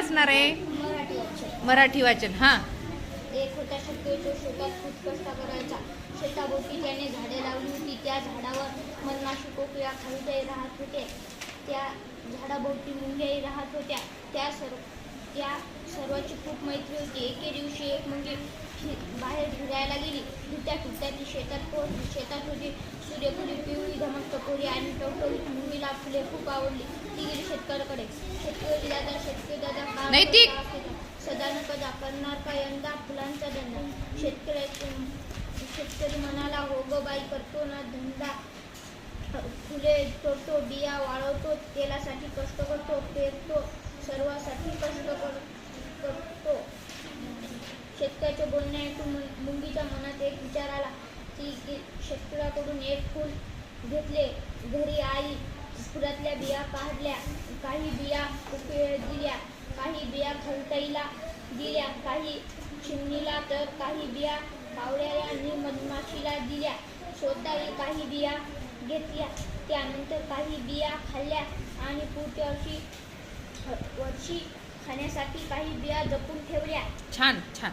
वाचणार आहे? मराठी वाचन. हां. एक होता शेतकरी, तो शेतात खूप कष्ट करायचा. शेताभोवती त्याने झाडे लावली होती. त्या झाडावर मधमाशी कोकिळा खारुताई राहत होते. त्या झाडाभोवती मुंग्याही राहत होत्या. त्या सर्वांची खूप मैत्री होती. एके दिवशी एक मुंगी बाहेर फिरायला गेली. फिरत्या फिरत्या ती शेतात पोहोचली. शेतात होती सूर्यफुली, पिवळी धमक टपोरी आणि टवटवीत. मुंगीला फुले खूप आवडली. ती गेली शेतकऱ्याकडे. शेतकरी दादा काय नैतिक. सदा न कदा करणार का यंदा फुलांचा धंदा. शेतकरी म्हणाला, हो ग बाई, करतो ना धंदा. फुले तोडतो, बिया वाळवतो, तेलासाठी कष्ट करतो, पेरतो, सर्वासाठी कष्ट करतो. शेतकऱ्याचे बोलणे ऐकून मुंगीच्या मनात एक विचार आला. ती शेतकऱ्याकडून एक फूल घेतले. घरी आई फुलातल्या बिया काढल्या. काही बिया कोकिळेला दिल्या, काही बिया खारुताईला दिल्या, काही चिमणीला, तर काही बिया कावळ्याला आणि मधमाशीला दिल्या. स्वतःही काही बिया घेतल्या. त्यानंतर काही बिया खाल्ल्या आणि पुढच्या वर्षी खाण्यासाठी काही बिया जपून ठेवल्या. छान छान.